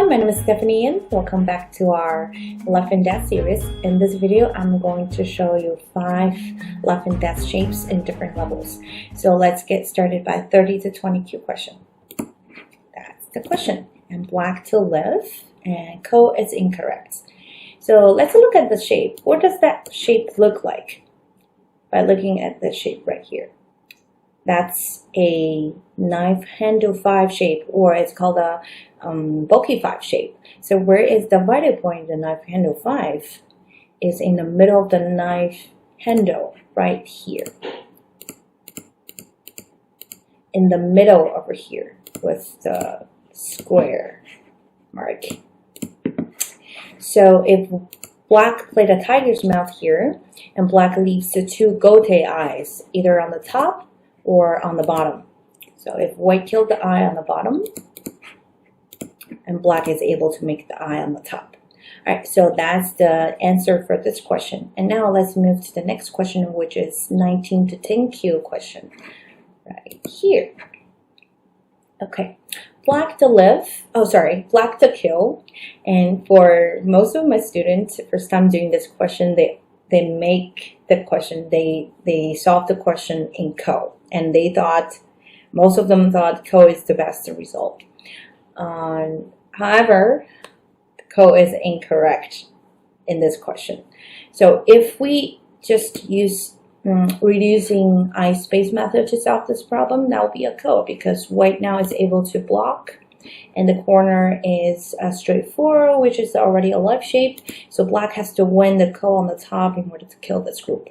my name is Stephanie Yin. Welcome back to our Life and Death series. In this video, I'm going to show you 5 life and death shapes in different levels. So let's get started by 30 to 20 Q question. That's the question. And black to live and co is incorrect. So let's look at the shape. What does that shape look like? By looking at the shape right here. That's a knife handle 5 shape, or it's called a bulky 5 shape. So where is the vital point? The knife handle 5 is in the middle of the knife handle, right here. In the middle over here with the square mark. So if black played a tiger's mouth here, and black leaves the 2 gote eyes, either on the top or on the bottom. So if white killed the eye on the bottom, and black is able to make the eye on the top. Alright, so that's the answer for this question. And now let's move to the next question, which is 19 to 10 Q question. Right here. Okay. Black to live, black to kill. And for most of my students, first time doing this question, they make the question, they solve the question in co. And they thought, most of them thought co is the best result. However, co is incorrect in this question. So if we just use reducing eye space method to solve this problem, that will be a co, because white now is able to block, and the corner is a straight 4, which is already a life shape. So black has to win the co on the top in order to kill this group.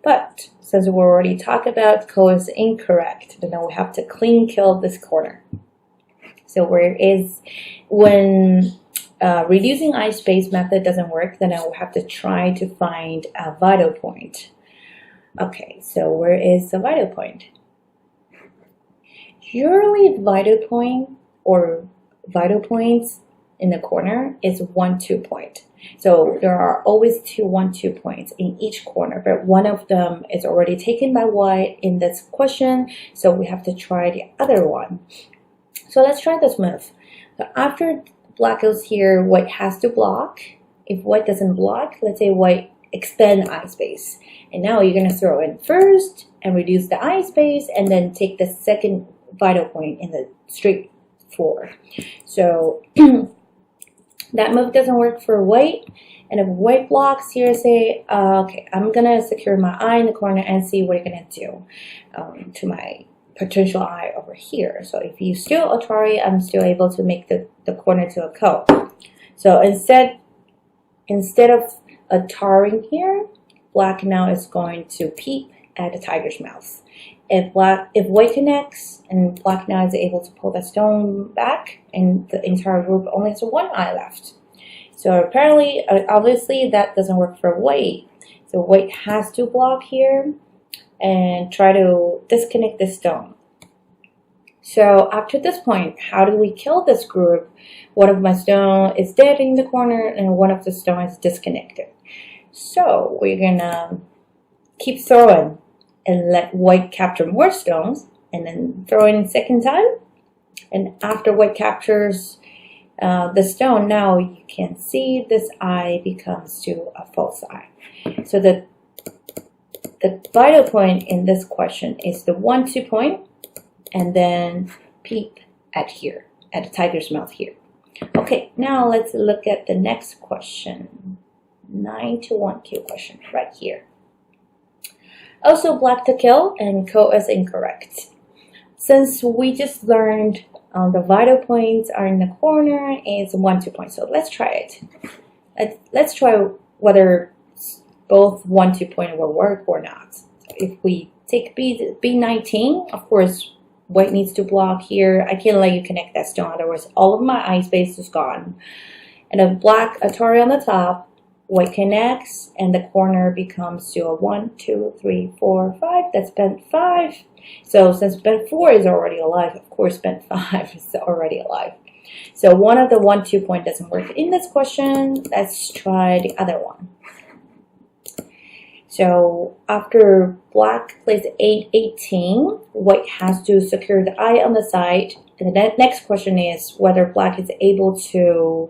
But since we already talked about co is incorrect, then now we have to clean kill this corner. So when reducing eye space method doesn't work, then I will have to try to find a vital point. Okay, so where is the vital point? Usually vital point or vital points in the corner is 1-2 point. So there are always 2-1-2 points in each corner, but one of them is already taken by white in this question, so we have to try the other one. So let's try this move. So after black goes here, white has to block. If white doesn't block, let's say white expand eye space. And now you're going to throw in first and reduce the eye space, and then take the second vital point in the straight 4. So that move doesn't work for white. And if white blocks here, say, okay, I'm going to secure my eye in the corner and see what you're going to do to my potential eye over here. So if you steal Atari, I'm still able to make the corner to a co. So instead of Atari here, black now is going to peep at the tiger's mouth. If white connects, and black now is able to pull the stone back, and the entire group only has 1 eye left. So apparently, obviously, that doesn't work for white. So white has to block here and try to disconnect the stone. So up to this point, how do we kill this group? One of my stone is dead in the corner, and one of the stone is disconnected. So we're gonna keep throwing and let white capture more stones, and then throw in a second time. And after white captures the stone, now you can see this eye becomes to a false eye. So the vital point in this question is the 1-2 point, and then peep at here, at the tiger's mouth here. Okay, now let's look at the next question. 9 to 1 Q question right here. Also black to kill, and co is incorrect. Since we just learned the vital points are in the corner, it's 1-2 points. So let's try it. Let's try whether both 1-2 point will work or not. So if we take B19, of course, white needs to block here. I can't let you connect that stone, otherwise all of my eye space is gone. And if black Atari on the top, white connects, and the corner becomes to a 1, 2, 3, 4, 5. That's bent 5. So since bent 4 is already alive, of course bent 5 is already alive. So one of the 1-2 point doesn't work in this question. Let's try the other one. So after black plays 8-18, white has to secure the eye on the side. And the next question is whether black is able to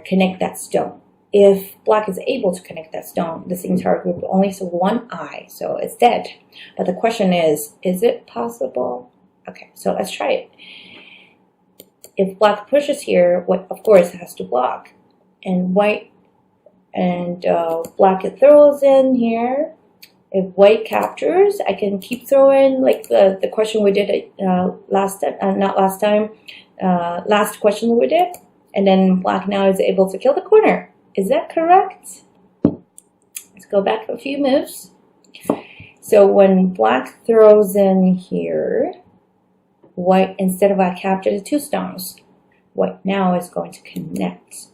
connect that stone. If black is able to connect that stone, this entire group only has one eye, so it's dead. But the question is it possible? Okay, so let's try it. If black pushes here, white of course has to block. And white and black throws in here. If white captures, I can keep throwing like the question we did last question we did. And then black now is able to kill the corner. Is that correct? Let's go back a few moves. So when black throws in here, white, instead of I capture the 2 stones, white now is going to connect.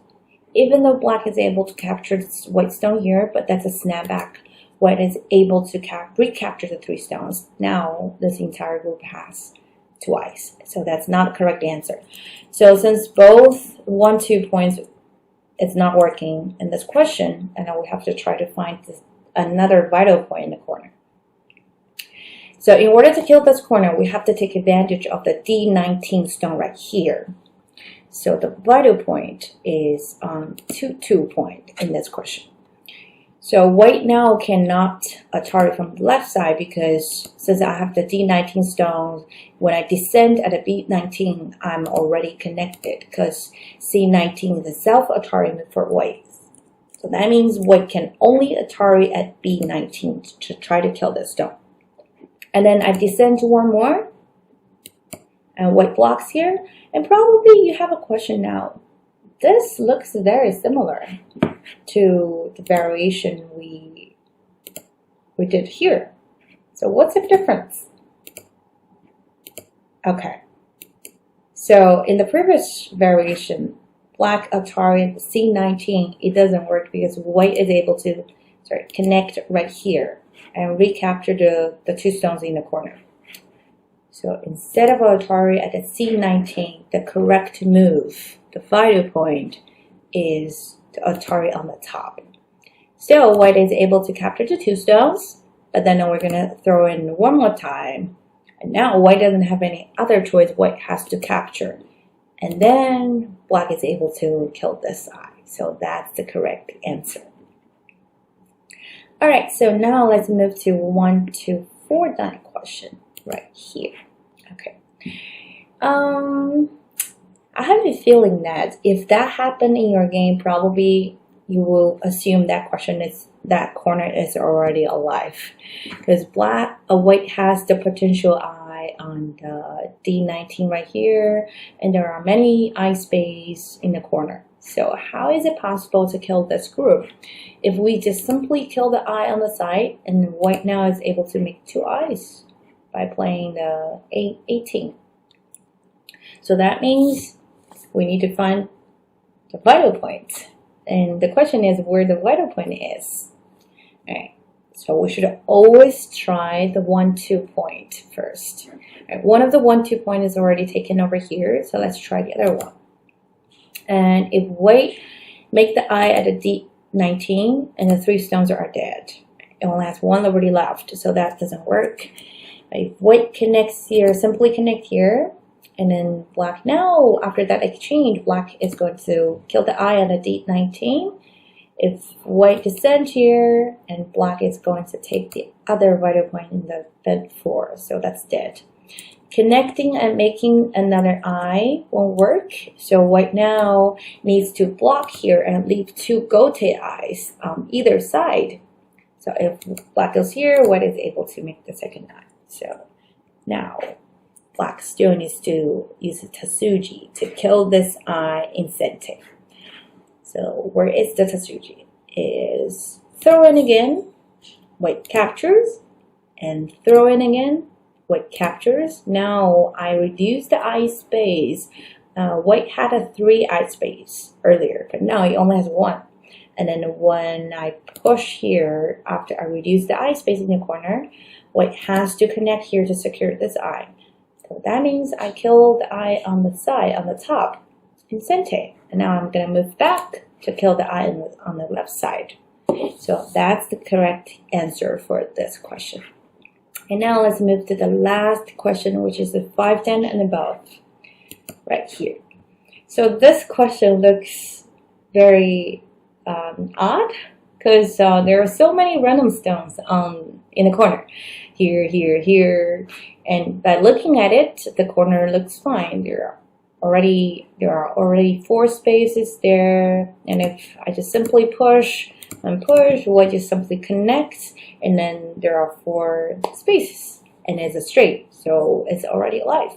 Even though black is able to capture this white stone here, but that's a snapback, white is able to recapture the 3 stones. Now this entire group has 2 eyes. So that's not the correct answer. So since both 1-2 points it's not working in this question, and now we have to try to find another vital point in the corner. So in order to kill this corner, we have to take advantage of the D19 stone right here. So the vital point is on 2 point in this question. So white now cannot target from the left side because since I have the D19 stones, when I descend at a B19, I'm already connected because C19 is a self-Atari for white. So that means white can only Atari at B19 to try to kill this stone. And then I descend to 1 more, and white blocks here. And probably you have a question now. This looks very similar to the variation we did here. So what's the difference? Okay. So in the previous variation, black Atari C19, it doesn't work because white is able to connect right here and recapture the 2 stones in the corner. So instead of Atari at the C19, the correct move, the vital point, is the Atari on the top. Still, white is able to capture the 2 stones, but then we're going to throw in 1 more time. And now white doesn't have any other choice. White has to capture. And then black is able to kill this eye. So that's the correct answer. All right, so now let's move to 1-4 done question right here. Okay. I have a feeling that if that happened in your game, probably you will assume that corner is already alive, because white has the potential eye on the D19 right here, and there are many eye space in the corner. So how is it possible to kill this group? If we just simply kill the eye on the side, and white now is able to make 2 eyes by playing the 8-18. So that means we need to find the vital point. And the question is where the vital point is. Alright, so we should always try the 1-2 point first. Alright, one of the 1-2 point is already taken over here, so let's try the other one. And if white make the eye at a D19 and the 3 stones are dead, it only has 1 liberty left, so that doesn't work. If white connects here, simply connect here, and then black now, after that exchange, black is going to kill the eye on a D19. If white descends here, and black is going to take the other vital point in the bed 4, so that's dead. Connecting and making another eye won't work, so white now needs to block here and leave 2 gote eyes on either side. So if black goes here, white is able to make the second eye. So now black still needs to use a Tatsuji to kill this eye in Sente. So where is the Tatsuji? Is throw in again, white captures, and throw in again, white captures. Now I reduce the eye space. White had a 3 eye space earlier, but now he only has 1. And then when I push here, after I reduce the eye space in the corner, white has to connect here to secure this eye. So that means I kill the eye on the side, on the top, in Sente. And now I'm going to move back to kill the eye on the left side. So that's the correct answer for this question. And now let's move to the last question, which is the 5, 10 and above, right here. So this question looks very odd, because there are so many random stones in the corner, here, here, here, and by looking at it, the corner looks fine. There are already 4 spaces there, and if I just simply push and push, white just simply connects, and then there are 4 spaces, and it's a straight, so it's already alive.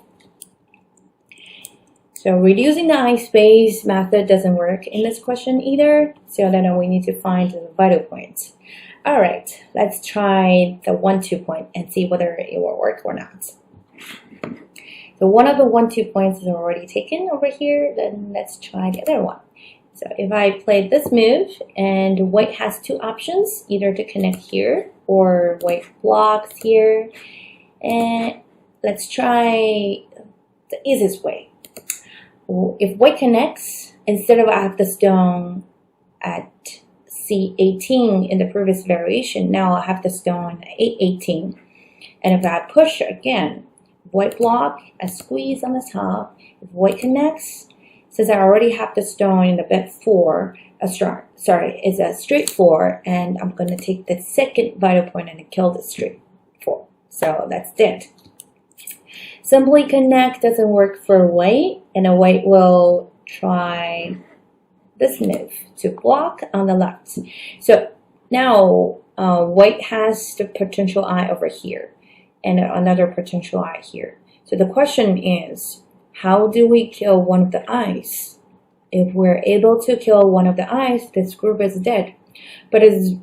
So reducing the I space method doesn't work in this question either, so then we need to find the vital points. Alright, let's try the 1, 2 point and see whether it will work or not. So one of the 1, 2 points is already taken over here, then let's try the other one. So if I play this move, and white has 2 options, either to connect here or white blocks here, and let's try the easiest way. If white connects, instead of I have the stone at C18 in the previous variation, now I have the stone at A18. And if I push again, white block, I squeeze on the top. If white connects, since I already have the stone in the bed 4, it's a straight 4, and I'm going to take the second vital point and kill the straight 4. So that's dead. Simply connect doesn't work for white, and a white will try this move to block on the left. So now white has the potential eye over here and another potential eye here. So the question is, how do we kill one of the eyes? If we're able to kill one of the eyes, this group is dead. But it's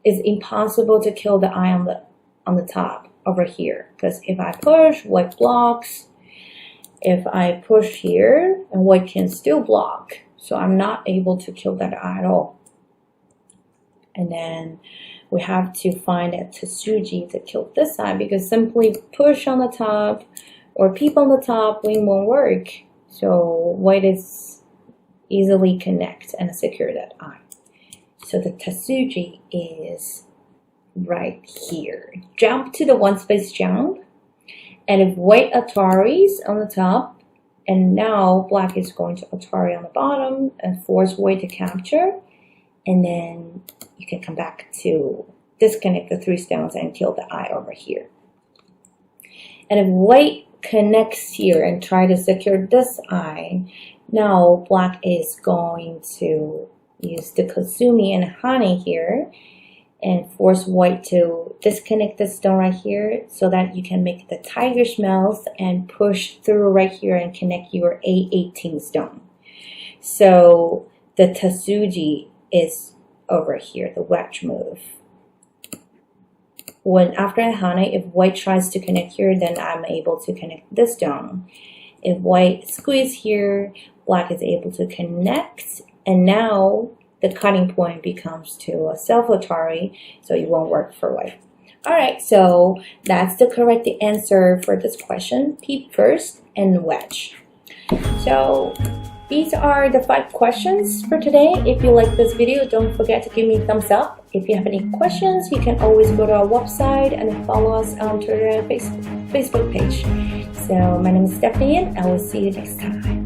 impossible to kill the eye on the top over here, because if I push, white blocks. If I push here, and white can still block, so I'm not able to kill that eye at all. And then we have to find a Tsuji to kill this eye, because simply push on the top or peep on the top won't work. So white is easily connect and secure that eye. So the Tsuji is right here. Jump to the 1 space jump, and if white Atari's on the top, and now black is going to Atari on the bottom and force white to capture, and then you can come back to disconnect the 3 stones and kill the eye over here. And if white connects here and try to secure this eye, now black is going to use the Kasumi and Hane here and force white to disconnect the stone right here, so that you can make the tiger's mouth and push through right here and connect your A18 stone. So the Tsuji is over here, the wedge move. When after Hane, if white tries to connect here, then I'm able to connect this stone. If white squeeze here, black is able to connect, and now the cutting point becomes to a self-Atari, so it won't work for white. Alright, so that's the correct answer for this question. Peep first and wedge. So these are the 5 questions for today. If you like this video, don't forget to give me a thumbs up. If you have any questions, you can always go to our website and follow us on Twitter and Facebook page. So my name is Stephanie Yin, and I will see you next time.